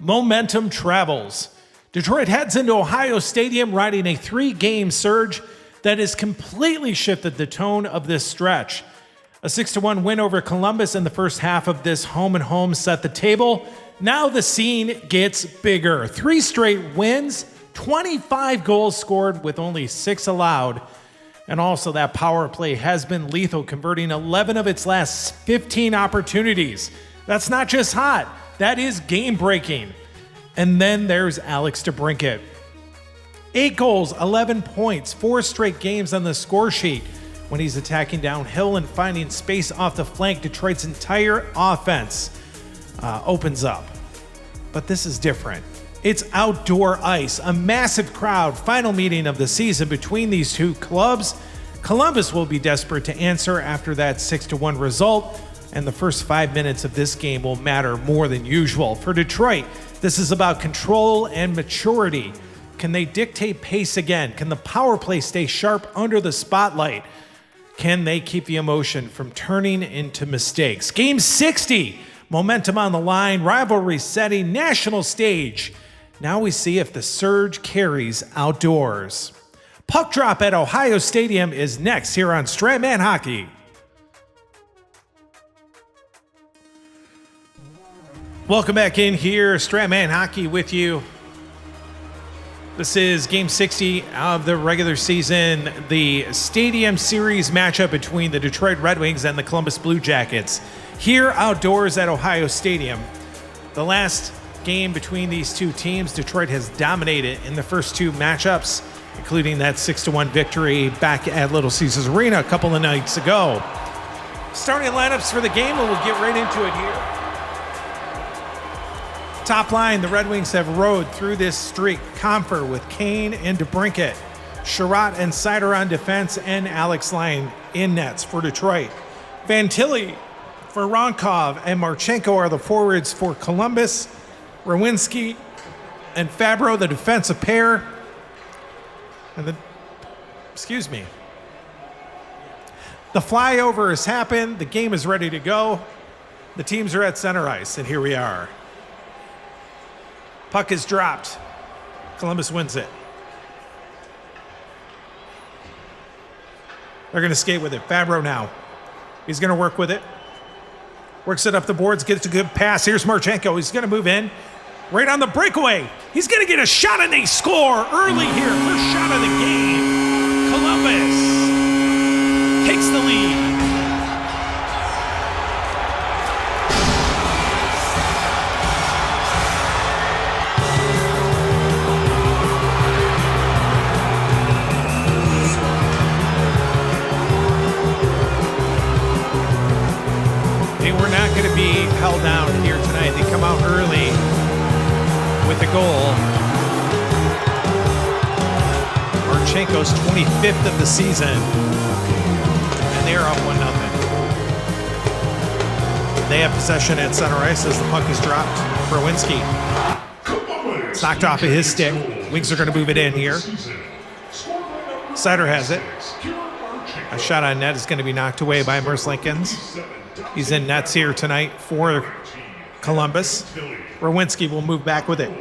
Momentum travels. Detroit heads into Ohio Stadium riding a 3-game surge that has completely shifted the tone of this stretch. A 6-1 win over Columbus in the first half of this home-and-home set the table. Now the scene gets bigger. 3 straight wins, 25 goals scored with only 6 allowed. And also that power play has been lethal, converting 11 of its last 15 opportunities. That's not just hot, that is game-breaking. And then there's Alex DeBrincat. 8 goals, 11 points, 4 straight games on the score sheet. When he's attacking downhill and finding space off the flank, Detroit's entire offense opens up. But this is different. It's outdoor ice, a massive crowd, final meeting of the season between these two clubs. Columbus will be desperate to answer after that 6-1 result, and the first 5 minutes of this game will matter more than usual. For Detroit, this is about control and maturity. Can they dictate pace again? Can the power play stay sharp under the spotlight? Can they keep the emotion from turning into mistakes? Game 60, momentum on the line, rivalry setting, national stage. Now we see if the surge carries outdoors. Puck drop at Ohio Stadium is next here on Stratman Hockey. Welcome back in here, Stratman Hockey with you. This is Game 60 of the regular season, the Stadium Series matchup between the Detroit Red Wings and the Columbus Blue Jackets. Here outdoors at Ohio Stadium. The last game between these two teams, Detroit has dominated in the first 2 matchups, including that 6-1 victory back at Little Caesars Arena a couple of nights ago. Starting lineups for the game, and we'll get right into it here. Top line, the Red Wings have rode through this streak. Comfer with Kane and DeBrincat. Sherratt and Seider on defense, and Alex Lyon in nets for Detroit. Fantilli for Ronkov and Marchenko are the forwards for Columbus. Rowinski and Fabro, the defensive pair. And the flyover has happened. The game is ready to go. The teams are at center ice, and here we are. Puck is dropped. Columbus wins it. They're going to skate with it. Fabro now. He's going to work with it. Works it up the boards, gets a good pass. Here's Marchenko. He's going to move in. Right on the breakaway. He's going to get a shot and they score early here. First shot of the game. Columbus takes the lead. Going to be held down here tonight. They come out early with a goal. Marchenko's 25th of the season, and they are up 1-0. They have possession at center ice as the puck is dropped. Rowinski. It's knocked off of his stick. Wings are going to move it in here. Seider has it. A shot on net is going to be knocked away by Merzlikins. He's in nets here tonight for Columbus. Rowinski will move back with it.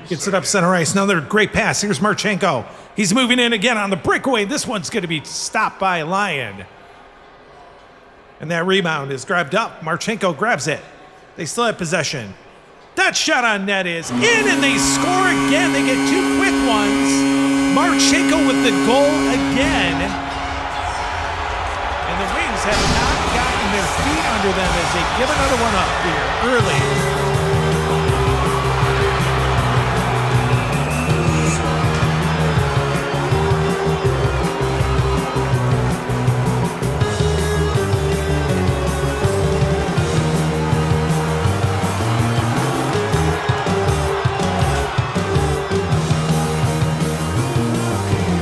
Gets it up center ice. Another great pass. Here's Marchenko. He's moving in again on the breakaway. This one's going to be stopped by Lyon. And that rebound is grabbed up. Marchenko grabs it. They still have possession. That shot on net is in, and they score again. They get 2 quick ones. Marchenko with the goal again. And the Wings have not gotten their feet under them as they give another one up here early.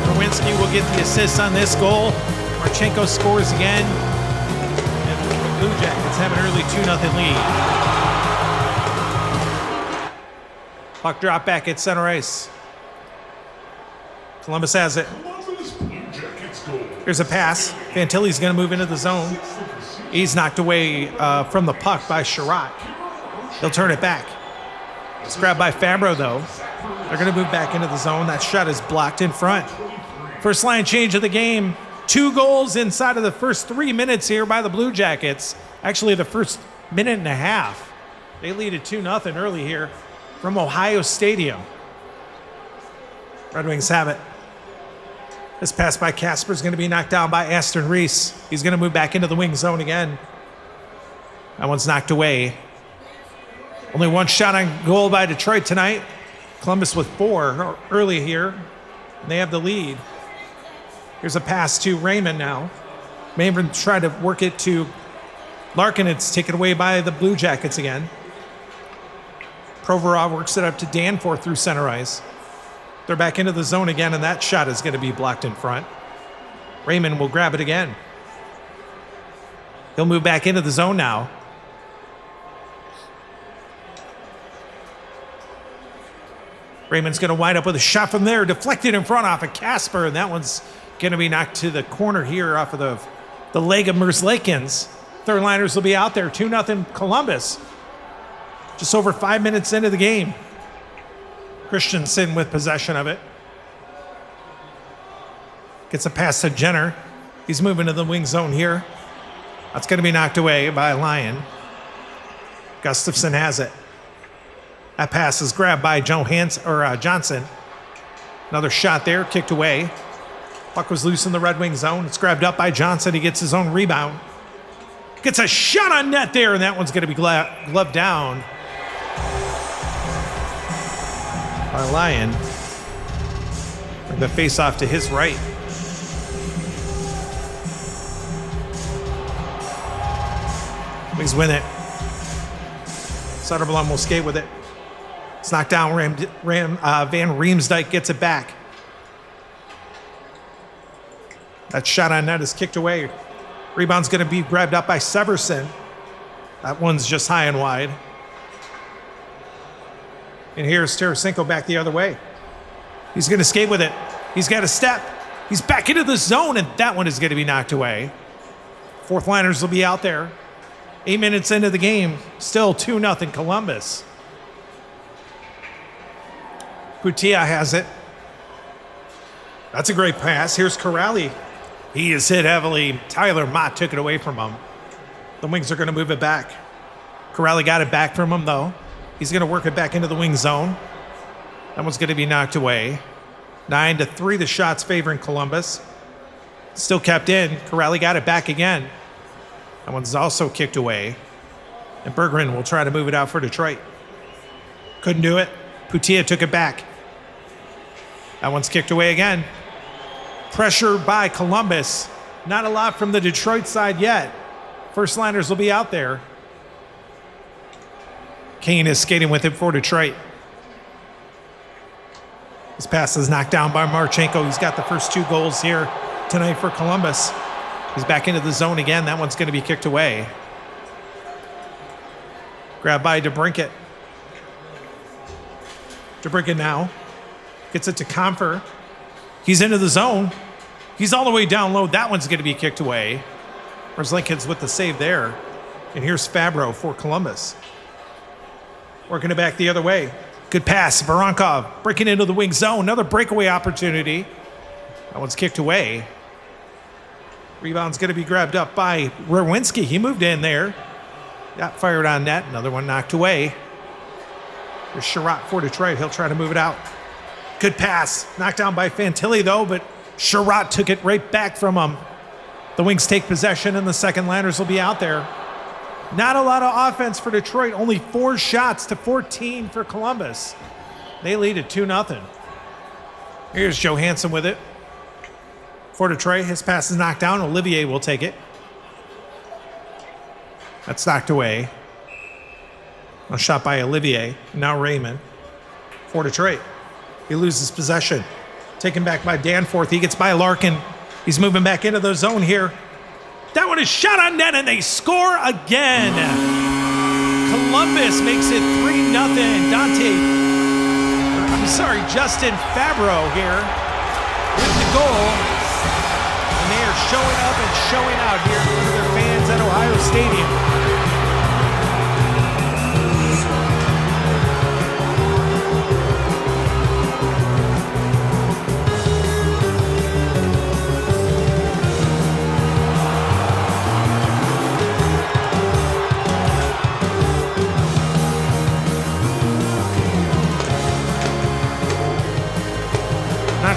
Rowinski will get the assist on this goal. Marchenko scores again. Blue Jackets have an early 2-0 lead. Puck drop back at center ice. Columbus has it. Here's a pass. Fantilli's going to move into the zone. He's knocked away from the puck by Sherratt. He'll turn it back. It's grabbed by Fabro, though. They're going to move back into the zone. That shot is blocked in front. First line change of the game. 2 goals inside of the first 3 minutes here by the Blue Jackets. Actually, the first minute and a half. They lead it 2-0 early here from Ohio Stadium. Red Wings have it. This pass by Casper is going to be knocked down by Aston Reese. He's going to move back into the wing zone again. That one's knocked away. Only 1 shot on goal by Detroit tonight. Columbus with 4 early here. And they have the lead. Here's a pass to Raymond now. Raymond tried to work it to Larkin. It's taken away by the Blue Jackets again. Provorov works it up to Danforth through center ice. They're back into the zone again, and that shot is going to be blocked in front. Raymond will grab it again. He'll move back into the zone now. Raymond's going to wind up with a shot from there, deflected in front off of Casper, and that one's going to be knocked to the corner here off of the leg of Merzlikins. Third liners will be out there, 2-0 Columbus. Just over 5 minutes into the game. Christensen with possession of it. Gets a pass to Jenner. He's moving to the wing zone here. That's going to be knocked away by Lyon. Gustafsson has it. That pass is grabbed by Johnson. Another shot there, kicked away. Puck was loose in the Red Wing zone. It's grabbed up by Johnson. He gets his own rebound. Gets a shot on net there, and that one's going to be gloved down by Lyon. Bring the face off to his right. Wings win it. Soderblom will skate with it. It's knocked down. Van Riemsdyk gets it back. That shot on net is kicked away. Rebound's going to be grabbed up by Severson. That one's just high and wide. And here's Tarasenko back the other way. He's going to skate with it. He's got a step. He's back into the zone, and that one is going to be knocked away. Fourth liners will be out there. 8 minutes into the game, still 2-0 Columbus. Putia has it. That's a great pass. Here's Corrali. He is hit heavily. Tyler Mott took it away from him. The Wings are going to move it back. Corrali got it back from him, though. He's going to work it back into the wing zone. That one's going to be knocked away. 9-3, the shots favoring Columbus. Still kept in. Corrali got it back again. That one's also kicked away. And Berggren will try to move it out for Detroit. Couldn't do it. Putia took it back. That one's kicked away again. Pressure by Columbus. Not a lot from the Detroit side yet. First liners will be out there. Kane is skating with it for Detroit. His pass is knocked down by Marchenko. He's got the first 2 goals here tonight for Columbus. He's back into the zone again. That one's going to be kicked away. Grabbed by DeBrincat. DeBrincat now gets it to Comfer. He's into the zone. He's all the way down low. That one's going to be kicked away. Merzlikins with the save there. And here's Fabro for Columbus. Working it back the other way. Good pass. Voronkov breaking into the wing zone. Another breakaway opportunity. That one's kicked away. Rebound's going to be grabbed up by Rowinski. He moved in there. Got fired on net. Another one knocked away. There's Sherratt for Detroit. He'll try to move it out. Good pass. Knocked down by Fantilli, though, but Sherratt took it right back from him. The Wings take possession, and the second liners will be out there. Not a lot of offense for Detroit. Only 4 shots to 14 for Columbus. They lead at 2-0. Here's Johansson with it. For Detroit, his pass is knocked down. Olivier will take it. That's knocked away. A shot by Olivier. Now Raymond. For Detroit. He loses possession. Taken back by Danforth. He gets by Larkin. He's moving back into the zone here. That one is shot on net, and they score again. Columbus makes it 3-0. Justin Fabro here with the goal. And they are showing up and showing out here for their fans at Ohio Stadium.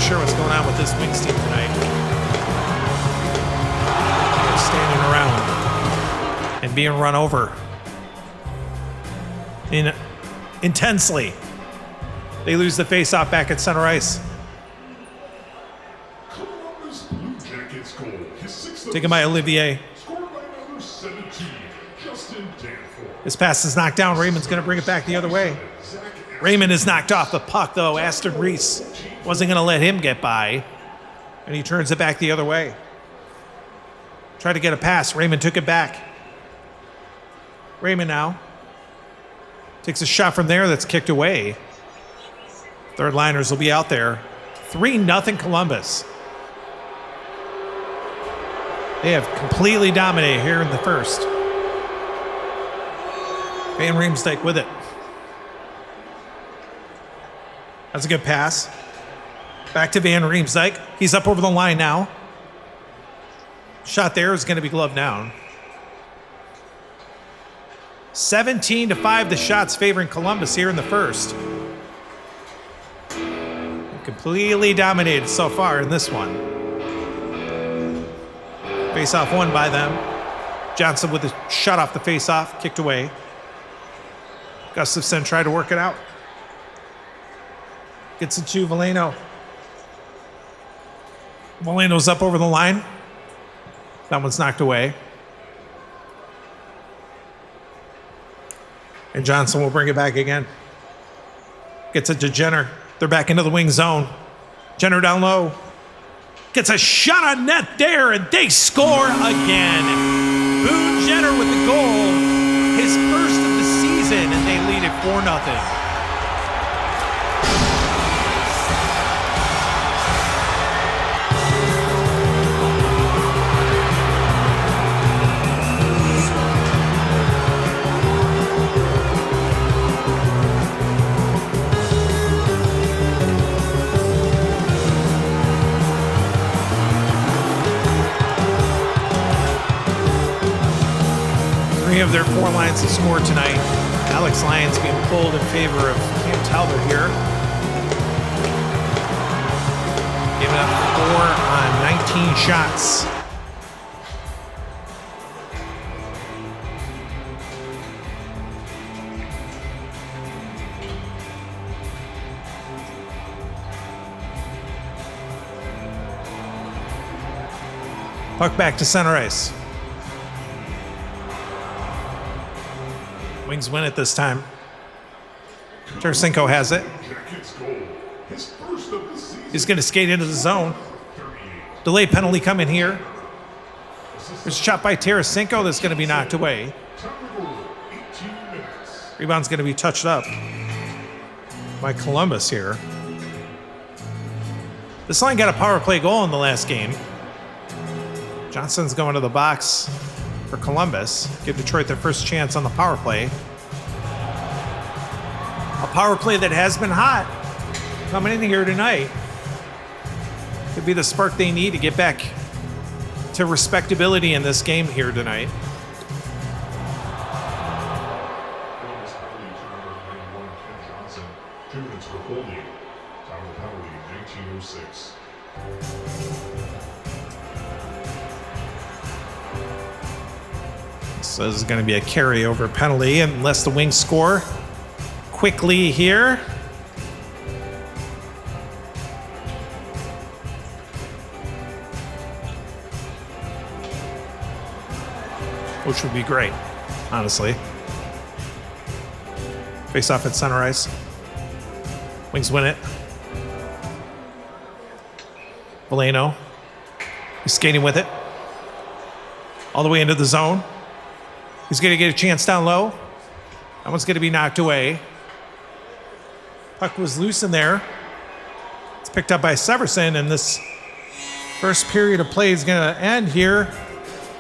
not sure what's going on with this Wings team tonight. They're standing around and being run over intensely. They lose the face-off back at center ice. Taken by Olivier. This pass is knocked down. Raymond's going to bring it back the other way. Raymond is knocked off the puck, though. Aston Reese wasn't going to let him get by, and he turns it back the other way. Tried to get a pass. Raymond took it back. Raymond now takes a shot from there that's kicked away. Third liners will be out there. 3-0 Columbus. They have completely dominated here in the first. Van Riemsdyk with it. That's a good pass. Back to Van Riemsdyk. He's up over the line now. Shot there is going to be gloved down. 17-5 the shots favoring Columbus here in the first. Completely dominated so far in this one. Face-off won by them. Johnson with a shot off the face-off, kicked away. Gustafsson tried to work it out. Gets it to Veleno. Veleno's up over the line. That one's knocked away. And Johnson will bring it back again. Gets it to Jenner. They're back into the wing zone. Jenner down low. Gets a shot on net there, and they score again. Boone Jenner with the goal. His first of the season, and they lead it 4-0. Three of their four lines have scored tonight. Alex Lyons being pulled in favor of Cam Talbot here. Giving up 4 on 19 shots. Puck back to center ice. Wings win it this time. Tarasenko has it. He's going to skate into the zone. Delay penalty coming here. There's a shot by Tarasenko that's going to be knocked away. Rebound's going to be touched up by Columbus here. This line got a power play goal in the last game. Johnson's going to the box for Columbus. Give Detroit their first chance on the power play. A power play that has been hot coming in here tonight. Could be the spark they need to get back to respectability in this game here tonight. So this is going to be a carryover penalty unless the Wings score quickly here. Which would be great, honestly. Face off at center ice. Wings win it. Veleno. He's skating with it. All the way into the zone. He's going to get a chance down low. That one's going to be knocked away. Puck was loose in there. It's picked up by Severson, and this first period of play is going to end here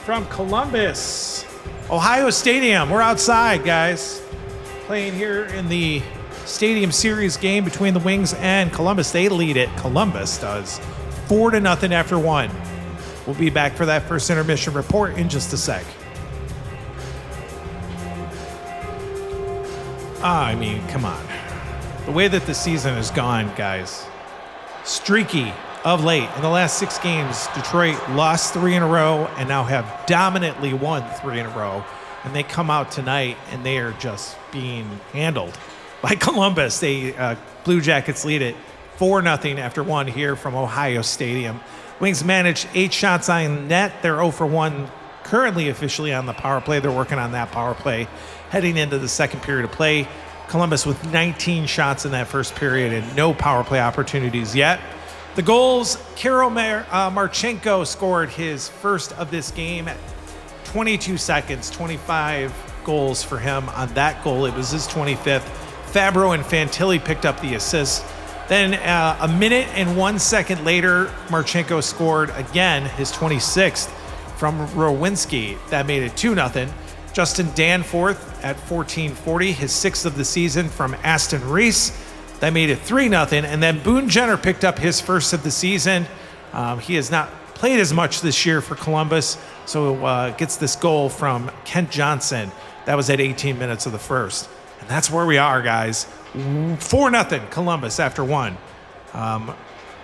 from Columbus. Ohio Stadium. We're outside, guys. Playing here in the Stadium Series game between the Wings and Columbus. They lead it. Columbus does 4-0 after one. We'll be back for that first intermission report in just a sec. I mean, come on. The way that the season has gone, guys, streaky of late. In the last 6 games, Detroit lost 3 in a row and now have dominantly won 3 in a row. And they come out tonight and they are just being handled by Columbus. They Blue Jackets lead it 4-0 after 1 here from Ohio Stadium. Wings managed 8 shots on net. They're 0 for 1 currently officially on the power play. They're working on that power play heading into the second period of play. Columbus with 19 shots in that first period and no power play opportunities yet. The goals, Kirill Marchenko scored his first of this game at 22 seconds, 25 goals for him on that goal. It was his 25th. Fabro and Fantilli picked up the assist. Then a minute and 1 second later, Marchenko scored again his 26th from Rowinski. That made it 2-0. Justin Danforth at 14:40, his 6th of the season from Aston Reese. That made it 3-0. And then Boone Jenner picked up his first of the season. He has not played as much this year for Columbus, so gets this goal from Kent Johnson. That was at 18 minutes of the first. And that's where we are, guys. 4-0 Columbus after 1.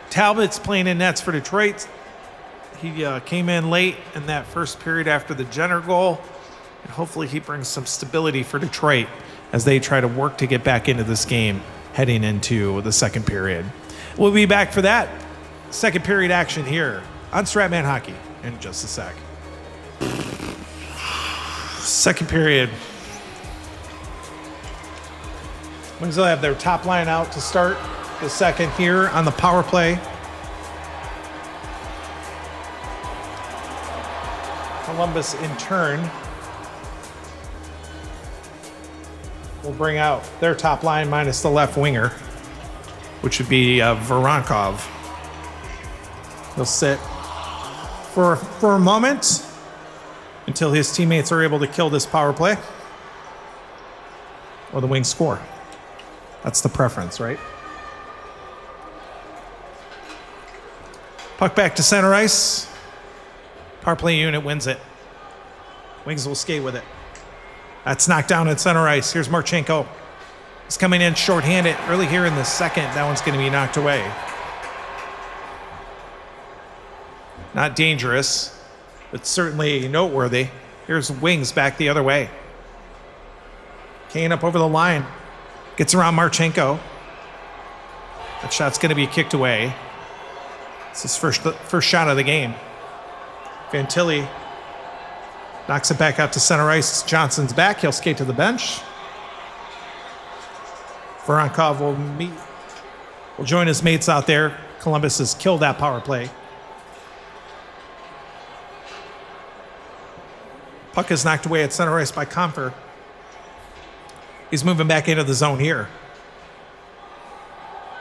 Talbot's playing in nets for Detroit. He came in late in that first period after the Jenner goal. And hopefully he brings some stability for Detroit as they try to work to get back into this game heading into the second period. We'll be back for that second period action here on Stratman Hockey in just a sec. Second period. Wings will have their top line out to start the second here on the power play. Columbus in turn will bring out their top line minus the left winger, which would be Voronkov. He'll sit for a moment until his teammates are able to kill this power play or the Wings score. That's the preference, right? Puck back to center ice. Power play unit wins it. Wings will skate with it. That's knocked down at center ice. Here's Marchenko. He's coming in shorthanded early here in the second. That one's going to be knocked away. Not dangerous, but certainly noteworthy. Here's Wings back the other way. Kane up over the line. Gets around Marchenko. That shot's going to be kicked away. It's his first shot of the game. Fantilli knocks it back out to center ice. Johnson's back. He'll skate to the bench. Voronkov will join his mates out there. Columbus has killed that power play. Puck is knocked away at center ice by Comfer. He's moving back into the zone here.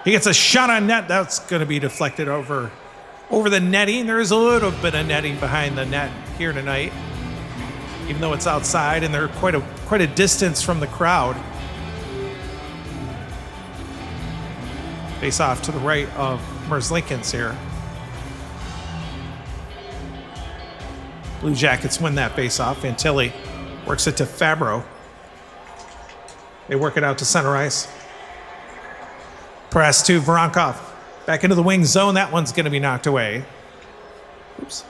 He gets a shot on net. That's going to be deflected over the netting. There is a little bit of netting behind the net here tonight, even though it's outside and they're quite a distance from the crowd. Face off to the right of Merzlikins here. Blue Jackets win that face off. Fantilli works it to Fabro. They work it out to center ice. Press to Voronkov. Back into the wing zone. That one's going to be knocked away. Oops.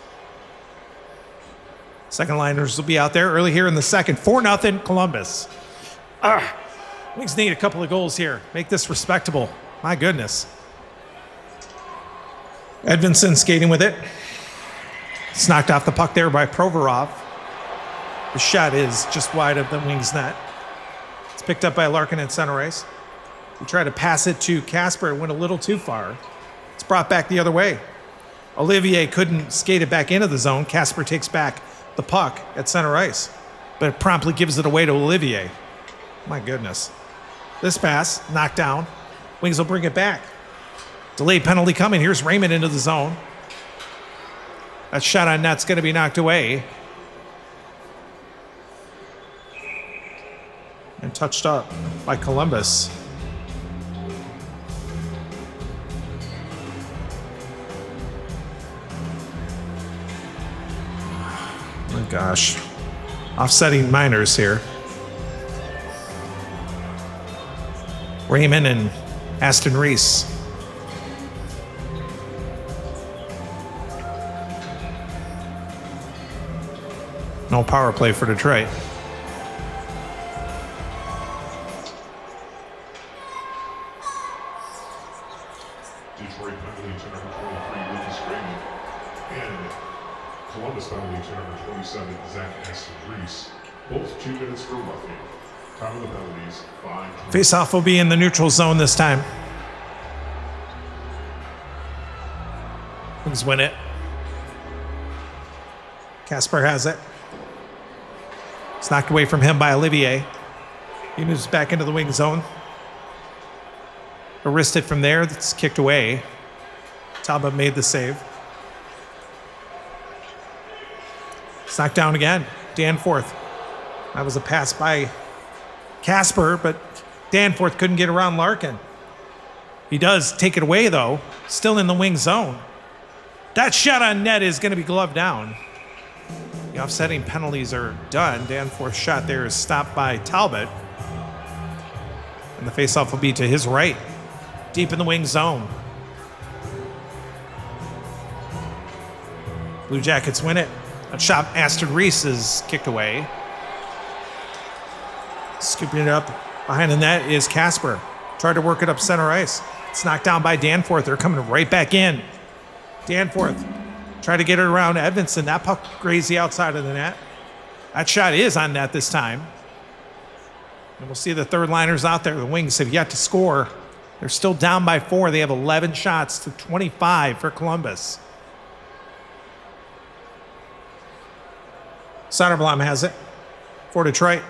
Second liners will be out there early here in the second. 4-0 Columbus. Wings need a couple of goals here. Make this respectable. My goodness. Edvinsson skating with it. It's knocked off the puck there by Provorov. The shot is just wide of the Wings net. It's picked up by Larkin at center ice. He tried to pass it to Casper. It went a little too far. It's brought back the other way. Olivier couldn't skate it back into the zone. Casper takes back the puck at center ice, but it promptly gives it away to Olivier. My goodness. This pass, knocked down. Wings will bring it back. Delayed penalty coming. Here's Raymond into the zone. That shot on net's going to be knocked away. And touched up by Columbus. Oh gosh. Offsetting minors here. Raymond and Aston Reese. No power play for Detroit. Detroit penalty to number 23, Lucas Raymond. And Columbus penalty to number 27, Zach Aston-Reese. Both 2 minutes for roughing. Time of the penalties, 5. Face-off will be in the neutral zone this time. Wings win it. Casper has it. It's knocked away from him by Olivier. He moves back into the wing zone. A wristed from there, that's kicked away. Talbot made the save. It's knocked down again. Danforth. That was a pass by Casper, but Danforth couldn't get around Larkin. He does take it away, though. Still in the wing zone. That shot on net is going to be gloved down. The offsetting penalties are done. Danforth's shot there is stopped by Talbot. And the faceoff will be to his right, deep in the wing zone. Blue Jackets win it. That shot, Aston-Reese is kicked away. Scooping it up behind the net is Casper. Tried to work it up center ice. It's knocked down by Danforth. They're coming right back in. Danforth tried to get it around Edmondson. That puck grazed the outside of the net. That shot is on net this time. And we'll see the third liners out there. The Wings have yet to score. They're still down by 4. They have 11 shots to 25 for Columbus. Soderblom has it for Detroit.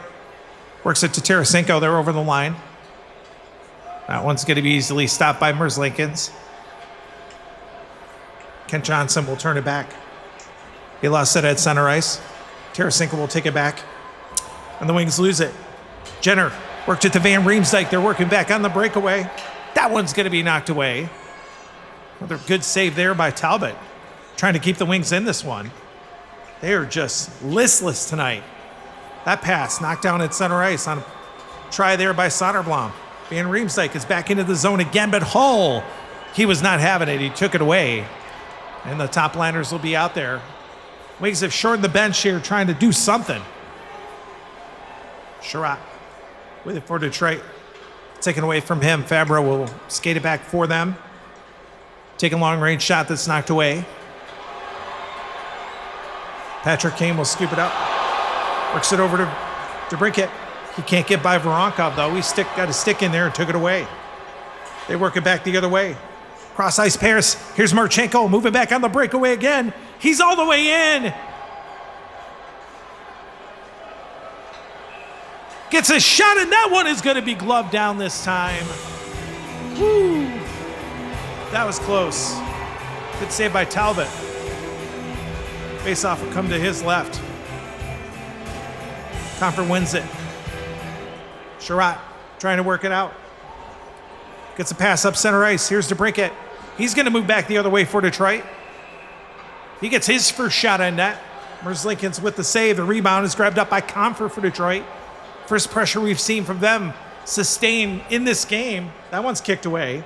Works it to Tarasenko. They're over the line. That one's going to be easily stopped by Merzlikins. Kent Johnson will turn it back. He lost it at center ice. Tarasenko will take it back. And the Wings lose it. Jenner worked it to Van Riemsdyk. They're working back on the breakaway. That one's going to be knocked away. Another good save there by Talbot. Trying to keep the Wings in this one. They are just listless tonight. That pass knocked down at center ice on a try there by Soderblom. Van Riemsdyk is back into the zone again, but Hull, he was not having it. He took it away. And the top liners will be out there. Wings have shortened the bench here, trying to do something. Sherratt with it for Detroit. Taken away from him. Fabro will skate it back for them. Take a long-range shot that's knocked away. Patrick Kane will scoop it up. Works it over to DeBrincat. He can't get by Voronkov, though. He got a stick in there and took it away. They work it back the other way. Cross-ice pairs. Here's Marchenko moving back on the breakaway again. He's all the way in. Gets a shot, and that one is going to be gloved down this time. Woo! That was close. Good save by Talbot. Face-off will come to his left. Comfort wins it. Sherratt trying to work it out. Gets a pass up center ice. Here's DeBrincat. He's going to move back the other way for Detroit. He gets his first shot on net. Merzlikins with the save. The rebound is grabbed up by Comfort for Detroit. First pressure we've seen from them sustained in this game. That one's kicked away.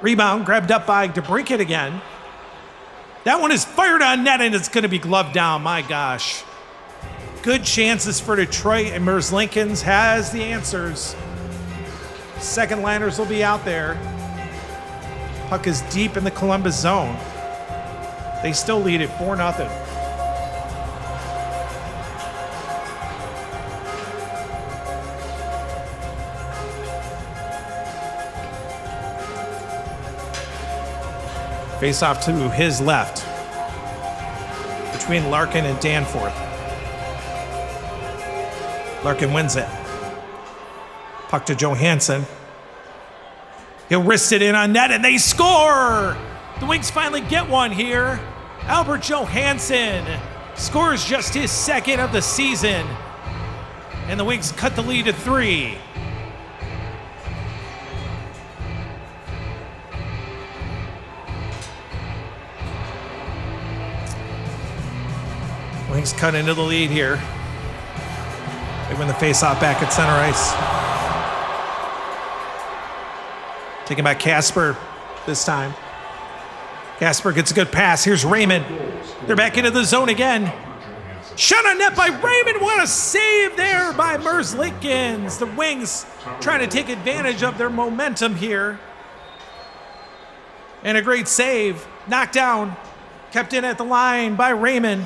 Rebound grabbed up by DeBrincat again. That one is fired on net, and it's going to be gloved down. My gosh. Good chances for Detroit, and Merzlikins has the answers. Second liners will be out there. Puck is deep in the Columbus zone. They still lead it 4-0. Face off to his left between Larkin and Danforth. Larkin wins it. Puck to Johansson. He'll wrist it in on net, and they score! The Wings finally get one here. Albert Johansson scores just his second of the season. And the Wings cut the lead to 3. Wings cut into the lead here. They win the face-off back at center ice. Taken by Casper this time. Casper gets a good pass. Here's Raymond. They're back into the zone again. Shot on net by Raymond. What a save there by Merzlikins. The Wings trying to take advantage of their momentum here. And a great save. Knocked down. Kept in at the line by Raymond.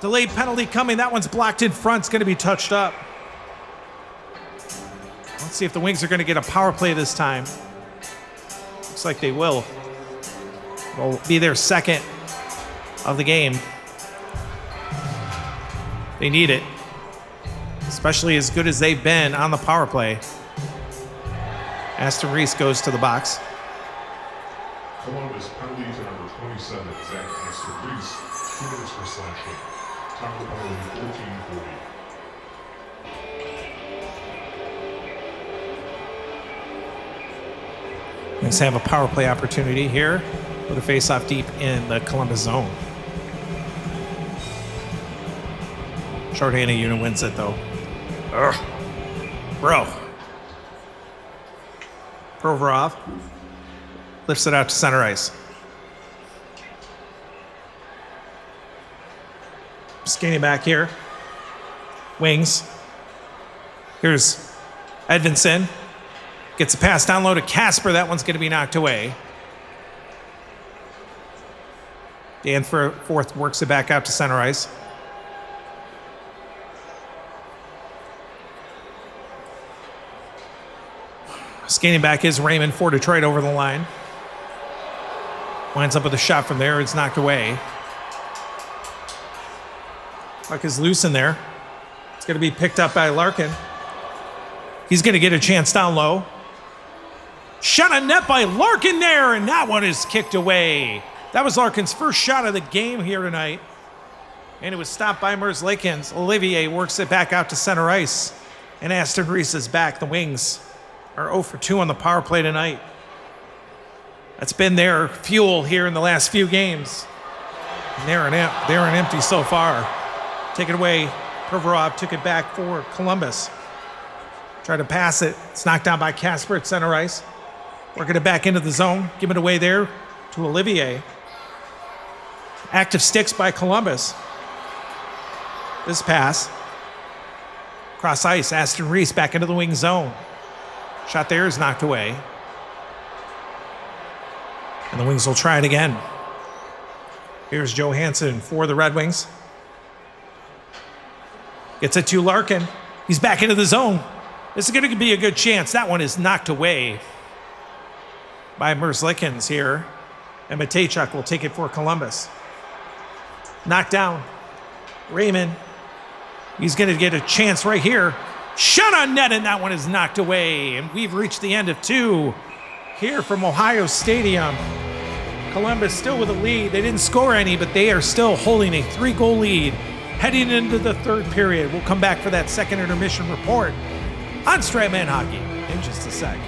Delayed penalty coming. That one's blocked in front. It's going to be touched up. Let's see if the Wings are going to get a power play this time. Looks like they will. It'll be their second of the game. They need it, especially as good as they've been on the power play. Aston Reese goes to the box. Columbus penalty to number 27, Zach Aston Reese, 2 minutes for slashing. Time of the penalty, 14:40. Let's have a power play opportunity here with a face-off deep in the Columbus zone. Shorthanded unit wins it, though. Ugh. Bro. Provorov lifts it out to center ice. Skating back here. Wings. Here's Edvinsson. Gets a pass down low to Casper. That one's going to be knocked away. Danforth works it back out to center ice. Skating back is Raymond for Detroit over the line. Winds up with a shot from there. It's knocked away. Puck is loose in there. It's going to be picked up by Larkin. He's going to get a chance down low. Shot on net by Larkin there, and that one is kicked away. That was Larkin's first shot of the game here tonight. And it was stopped by Merzlikins. Olivier works it back out to center ice. And Aston Reese is back. The Wings are 0 for 2 on the power play tonight. That's been their fuel here in the last few games. And they're an empty so far. Take it away. Provorov took it back for Columbus. Tried to pass it. It's knocked down by Casper at center ice. Working it back into the zone. Give it away there to Olivier. Active sticks by Columbus. This pass. Cross ice. Aston Reese back into the wing zone. Shot there is knocked away. And the Wings will try it again. Here's Johansson for the Red Wings. Gets it to Larkin. He's back into the zone. This is going to be a good chance. That one is knocked away by Merzlikins here. And Matejchuk will take it for Columbus. Knocked down. Raymond. He's going to get a chance right here. Shot on net, and that one is knocked away. And we've reached the end of 2 here from Ohio Stadium. Columbus still with a lead. They didn't score any, but they are still holding a 3-goal lead heading into the third period. We'll come back for that second intermission report on Stratman Hockey in just a sec.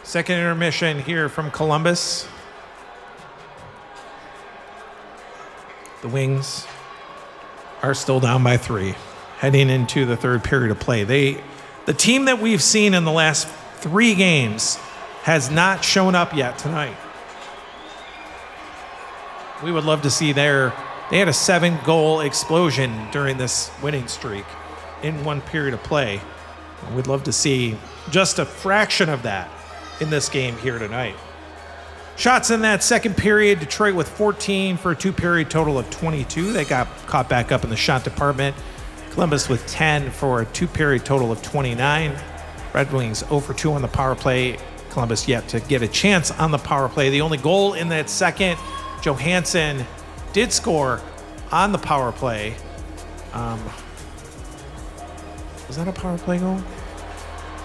Second intermission here from Columbus. The Wings are still down by 3, heading into the third period of play. The team that we've seen in the last 3 games has not shown up yet tonight. We would love to see they had a 7-goal explosion during this winning streak in 1 period of play. We'd love to see just a fraction of that in this game here tonight. Shots in that second period, Detroit with 14 for a 2-period total of 22. They got caught back up in the shot department. Columbus with 10 for a 2-period total of 29. Red Wings 0 for 2 on the power play. Columbus yet to get a chance on the power play. The only goal in that second, Johansson did score on the power play. Was that a power play goal?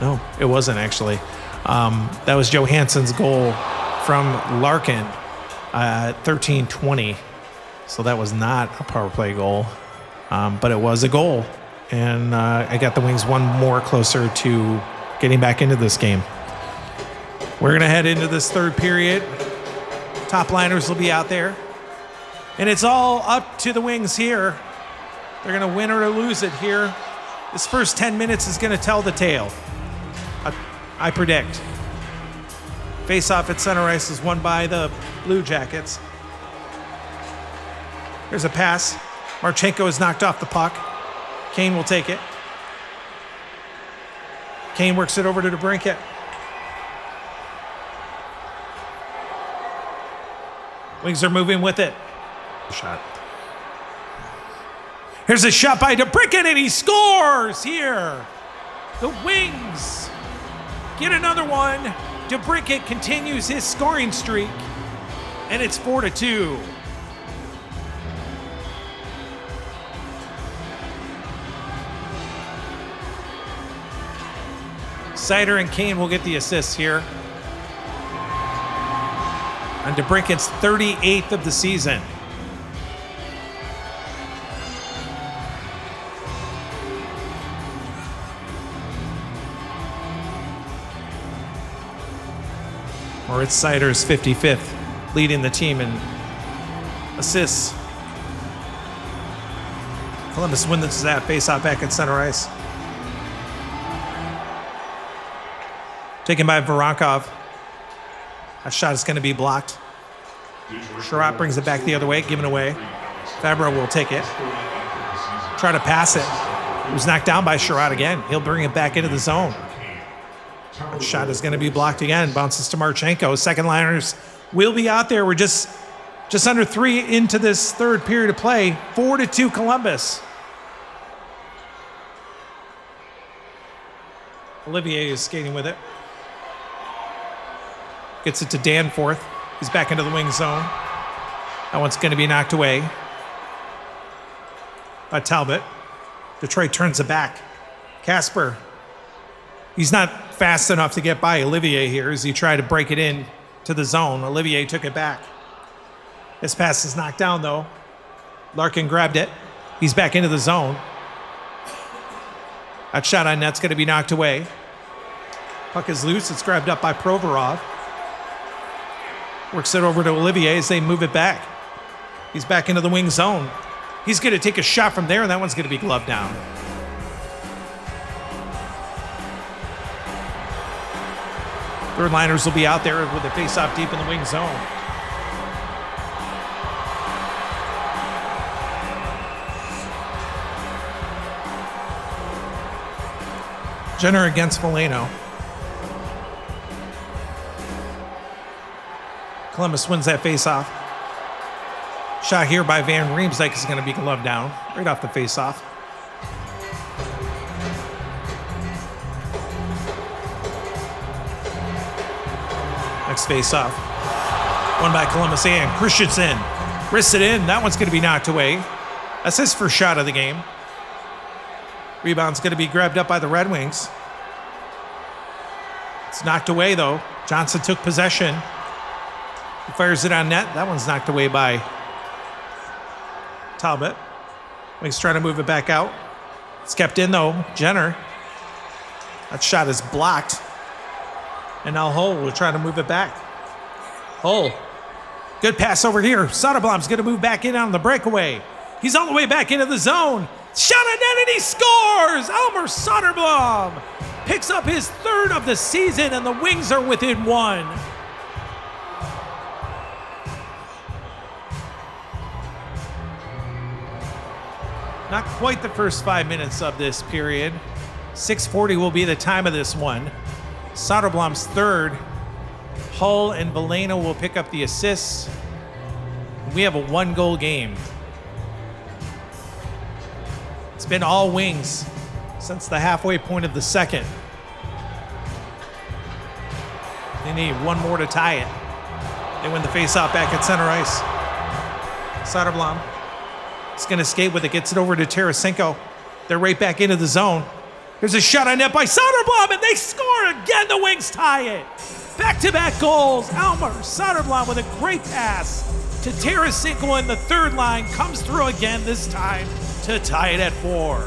No, it wasn't actually. That was Johansson's goal from Larkin at 13:20. So that was not a power play goal, but it was a goal. And I got the Wings one more closer to getting back into this game. We're going to head into this third period. Top liners will be out there. And it's all up to the Wings here. They're going to win or lose it here. This first 10 minutes is going to tell the tale. I predict. Face-off at center ice is won by the Blue Jackets. Here's a pass. Marchenko is knocked off the puck. Kane will take it. Kane works it over to DeBrincat. Wings are moving with it. Shot. Here's a shot by DeBrincat, and he scores here. The Wings get another one. DeBrincat continues his scoring streak, and it's 4-2. Seider and Kane will get the assists here. On DeBrincat's 38th of the season. Or it's Seider's 55th, leading the team in assists. Columbus wins that face-off back at center ice. Taken by Voronkov. That shot is going to be blocked. Sherratt brings it back the other way, given away. Fabro will take it. Try to pass it. He was knocked down by Sherratt again. He'll bring it back into the zone. That shot is going to be blocked again. Bounces to Marchenko. Second liners will be out there. We're just under 3 into this third period of play. 4-2 Columbus. Olivier is skating with it. Gets it to Danforth. He's back into the wing zone. That one's going to be knocked away by Talbot. Detroit turns it back. Kasper. He's not fast enough to get by Olivier here as he tried to break it in to the zone. Olivier took it back. This pass is knocked down, though. Larkin grabbed it. He's back into the zone. That shot on net's going to be knocked away. Puck is loose. It's grabbed up by Provorov. Works it over to Olivier as they move it back. He's back into the wing zone. He's going to take a shot from there, and that one's going to be gloved down. Third liners will be out there with a face-off deep in the wing zone. Jenner against Veleno. Columbus wins that face-off. Shot here by Van Riemsdyk is going to be gloved down right off the face-off. Next face-off. Won by Columbus and Christensen. Wrists it in. That one's going to be knocked away. That's his first shot of the game. Rebound's going to be grabbed up by the Red Wings. It's knocked away, though. Johnson took possession. He fires it on net. That one's knocked away by Talbot. Wings trying to move it back out. It's kept in, though. Jenner. That shot is blocked. And now Hull will try to move it back. Hull. Good pass over here. Soderblom's going to move back in on the breakaway. He's all the way back into the zone. Shot on net and he scores! Elmer Soderblom picks up his third of the season and the Wings are within one. Not quite the first 5 minutes of this period. 6:40 will be the time of this one. Soderblom's third. Hull and Veleno will pick up the assists. We have a 1-goal game. It's been all Wings since the halfway point of the second. They need one more to tie it. They win the faceoff back at center ice. Soderblom is going to skate with it, gets it over to Tarasenko. They're right back into the zone. There's a shot on net by Soderblom, and they score again. The Wings tie it. Back-to-back goals. Elmer Soderblom with a great pass to Tarasenko, and the third line comes through again, this time to tie it at 4.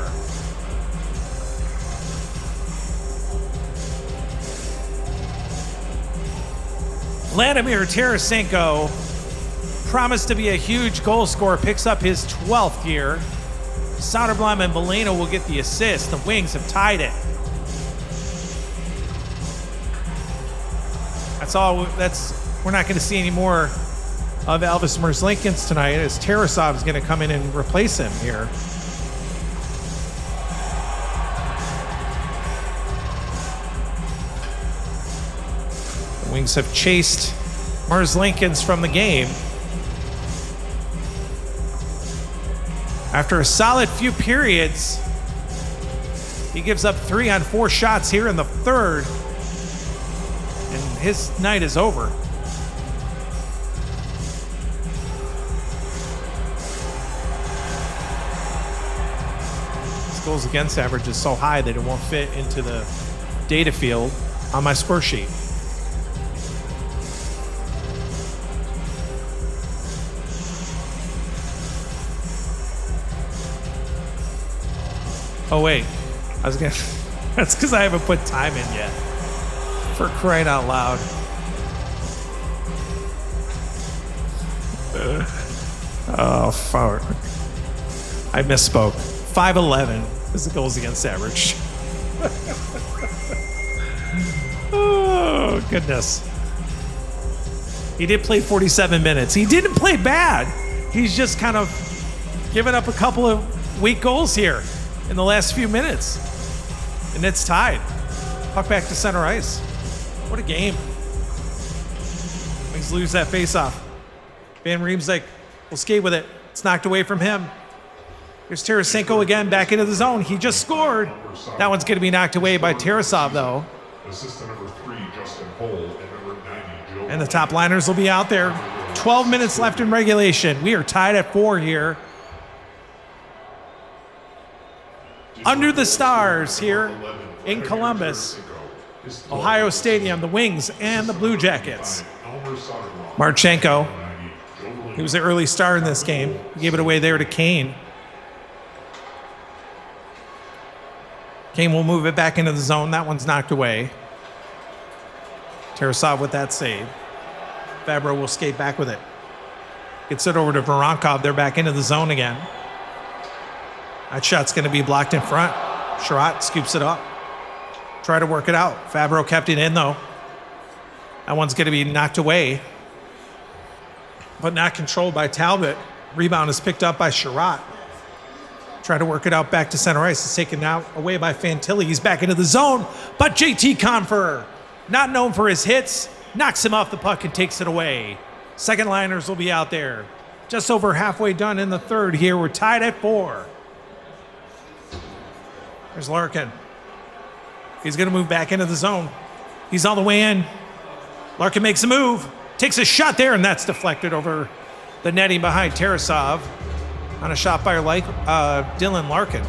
Vladimir Tarasenko, promised to be a huge goal scorer, picks up his 12th here. Soderblom and Veleno will get the assist. The Wings have tied it. That's all. We're not going to see any more of Elvis Merzlikins tonight, as Tarasov is going to come in and replace him here. The Wings have chased Merzlikins from the game. After a solid few periods, he gives up 3 on 4 shots here in the third, and his night is over. His goals against average is so high that it won't fit into the data field on my score sheet. Oh wait, that's because I haven't put time in yet. For crying out loud. Oh, fuck. I misspoke. 5'11" is the goals against average. Oh, goodness. He did play 47 minutes. He didn't play bad. He's just kind of given up a couple of weak goals here in the last few minutes. And it's tied. Puck back to center ice. What a game. Wings lose that faceoff. Van Riemsdyk will skate with it. It's knocked away from him. Here's Tarasenko again, back into the zone. He just scored. That one's going to be knocked away by Tarasov, though. Assistant number 3, Justin Hull, and number 90, Joe. And the top liners will be out there. 12 minutes left in regulation. We are tied at 4 here. Under the stars here in Columbus, Ohio Stadium, the Wings and the Blue Jackets. Marchenko, he was the early star in this game. He gave it away there to Kane. Kane will move it back into the zone. That one's knocked away. Tarasov with that save. Fabro will skate back with it. Gets it over to Voronkov. They're back into the zone again. That shot's going to be blocked in front. Sherratt scoops it up. Try to work it out. Fabro kept it in, though. That one's going to be knocked away, but not controlled by Talbot. Rebound is picked up by Sherratt. Try to work it out back to center ice. It's taken out away by Fantilli. He's back into the zone, but JT Confer, not known for his hits, knocks him off the puck and takes it away. Second liners will be out there. Just over halfway done in the third here. We're tied at 4. There's Larkin. He's going to move back into the zone. He's all the way in. Larkin makes a move, takes a shot there, and that's deflected over the netting behind Tarasov on a shot by Dylan Larkin.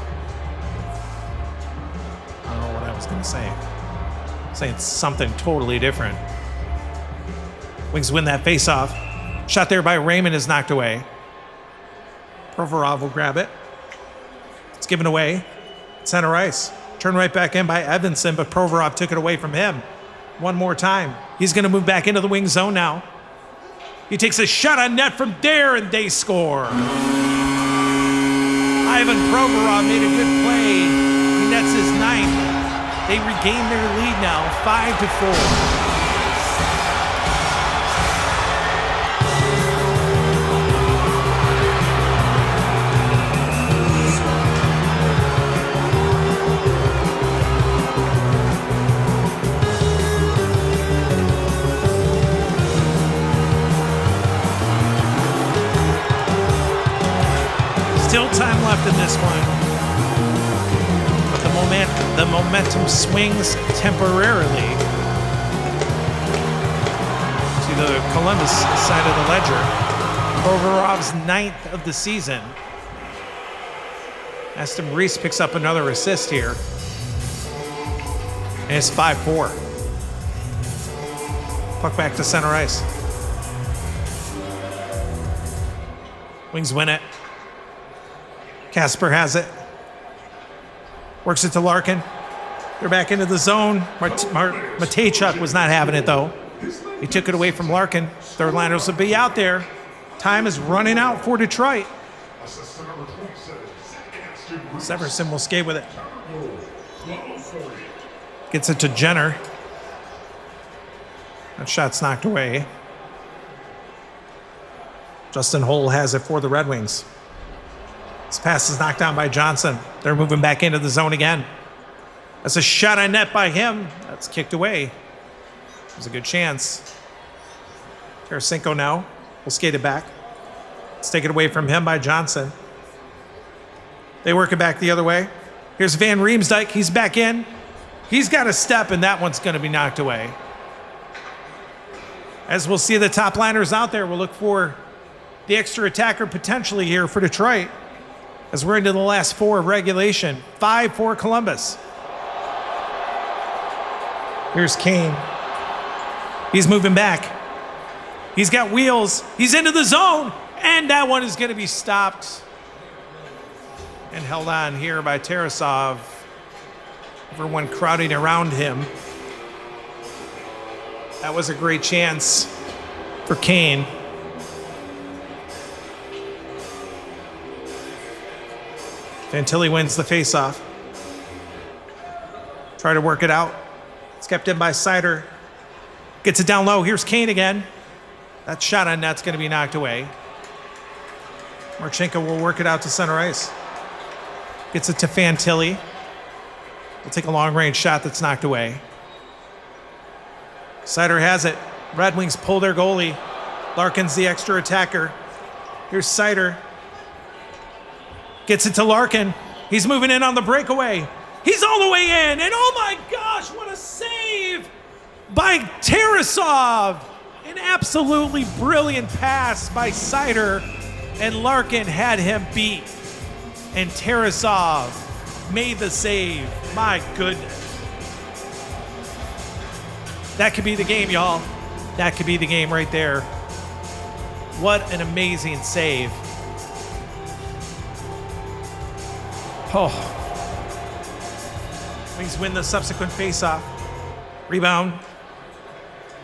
I don't know what I was going to say. Saying something totally different. Wings win that faceoff. Shot there by Raymond is knocked away. Provorov will grab it. It's given away. Center ice. Turned right back in by Evanson, but Provorov took it away from him. One more time. He's going to move back into the wing zone now. He takes a shot on net from there, and they score. Ivan Provorov made a good play. He nets his 9th. They regain their lead now, 5-4. Still time left in this one. But the momentum swings temporarily to the Columbus side of the ledger. Provorov's 9th of the season. Aston Reese picks up another assist here. And it's 5-4. Puck back to center ice. Wings win it. Kasper has it. Works it to Larkin. They're back into the zone. Matejchuk was not having it, though. He took it away from Larkin. Third liners will be out there. Time is running out for Detroit. Severson will skate with it. Gets it to Jenner. That shot's knocked away. Justin Hull has it for the Red Wings. This pass is knocked down by Johnson. They're moving back into the zone again. That's a shot on net by him. That's kicked away. It was a good chance. Tarasenko now will skate it back. Let's take it away from him by Johnson. They work it back the other way. Here's Van Riemsdyk. He's back in. He's got a step, and that one's going to be knocked away. As we'll see the top liners out there, we'll look for the extra attacker potentially here for Detroit as we're into the last 4 of regulation. 5 for Columbus. Here's Kane. He's moving back. He's got wheels. He's into the zone. And that one is going to be stopped and held on here by Tarasov. Everyone crowding around him. That was a great chance for Kane. Fantilli wins the faceoff. Try to work it out. It's kept in by Seider. Gets it down low. Here's Kane again. That shot on net's going to be knocked away. Marchenko will work it out to center ice. Gets it to Fantilli. Will take a long-range shot that's knocked away. Seider has it. Red Wings pull their goalie. Larkin's the extra attacker. Here's Seider. Gets it to Larkin. He's moving in on the breakaway. He's all the way in, and oh my gosh, what a save by Tarasov. An absolutely brilliant pass by Seider, and Larkin had him beat. And Tarasov made the save. My goodness. That could be the game, y'all. That could be the game right there. What an amazing save. Oh. Wings win the subsequent faceoff. Rebound.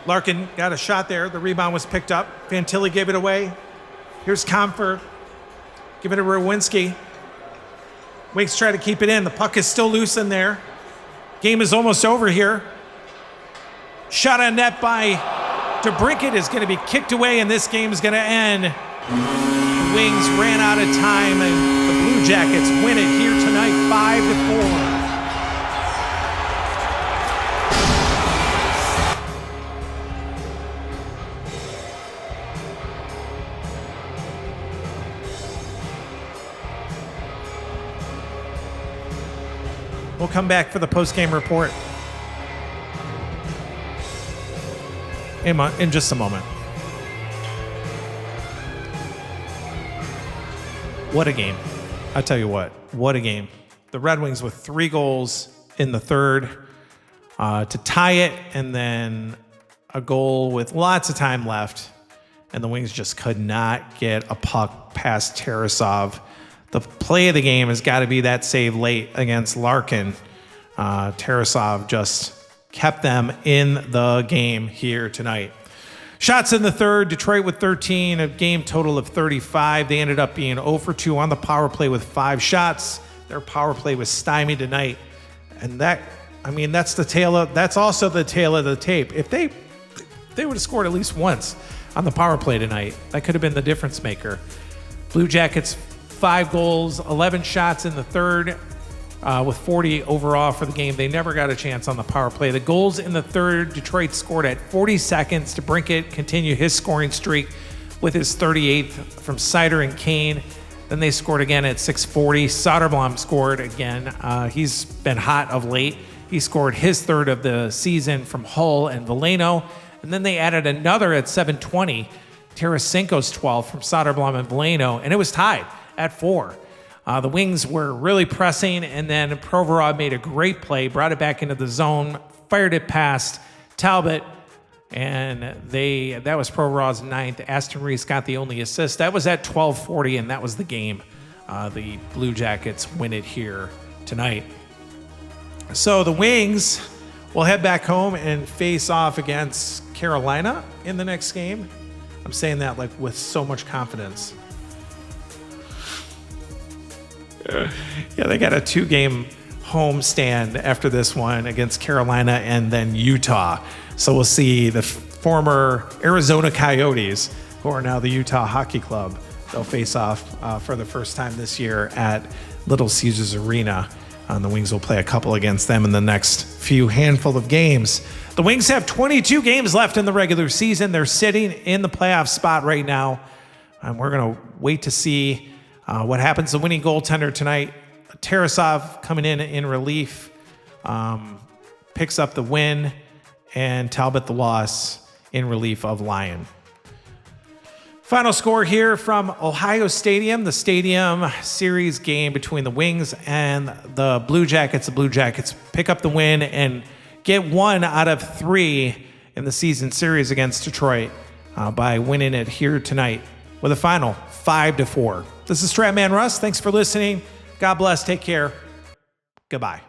Larkin got a shot there. The rebound was picked up. Fantilli gave it away. Here's Comfer. Give it to Rowinski. Wings try to keep it in. The puck is still loose in there. Game is almost over here. Shot on net by DeBrincat is going to be kicked away, and this game is going to end. The Wings ran out of time, and the Blue Jackets win it here tonight, 5-4. We'll come back for the post-game report in just a moment. What a game. I tell you what a game. The Red Wings with 3 goals in the third to tie it, and then a goal with lots of time left, and the Wings just could not get a puck past Tarasov. The play of the game has got to be that save late against Larkin. Tarasov just kept them in the game here tonight. Shots in the third, Detroit with 13, a game total of 35. They ended up being 0 for 2 on the power play with 5 shots. Their power play was stymied tonight. And that's also the tale of the tape. If they would have scored at least once on the power play tonight, that could have been the difference maker. Blue Jackets 5 goals, 11 shots in the third, with 40 overall for the game. They never got a chance on the power play. The goals in the third, Detroit scored at 40 seconds. DeBrincat continued his scoring streak with his 38th from Seider and Kane. Then they scored again at 6:40. Soderblom scored again. He's been hot of late. He scored his third of the season from Hull and Veleno. And then they added another at 7:20. Tarasenko's 12 from Soderblom and Veleno, and it was tied at 4. The Wings were really pressing, and then Provorov made a great play, brought it back into the zone, fired it past Talbot, and that was Provorov's 9th. Aston Reese got the only assist. That was at 12:40, and that was the game. The Blue Jackets win it here tonight. So the Wings will head back home and face off against Carolina in the next game. I'm saying that like with so much confidence. Yeah, they got a 2-game home stand after this one against Carolina and then Utah. So we'll see the former Arizona Coyotes, who are now the Utah Hockey Club. They'll face off for the first time this year at Little Caesars Arena. The Wings will play a couple against them in the next few handful of games. The Wings have 22 games left in the regular season. They're sitting in the playoff spot right now. And we're going to wait to see what happens. The winning goaltender tonight, Tarasov, coming in relief, picks up the win, and Talbot the loss in relief of Lyon. Final score here from Ohio Stadium, the Stadium Series game between the Wings and the Blue Jackets. The Blue Jackets pick up the win and get 1 out of 3 in the season series against Detroit by winning it here tonight with a final 5-4. This is Stratman Russ. Thanks for listening. God bless. Take care. Goodbye.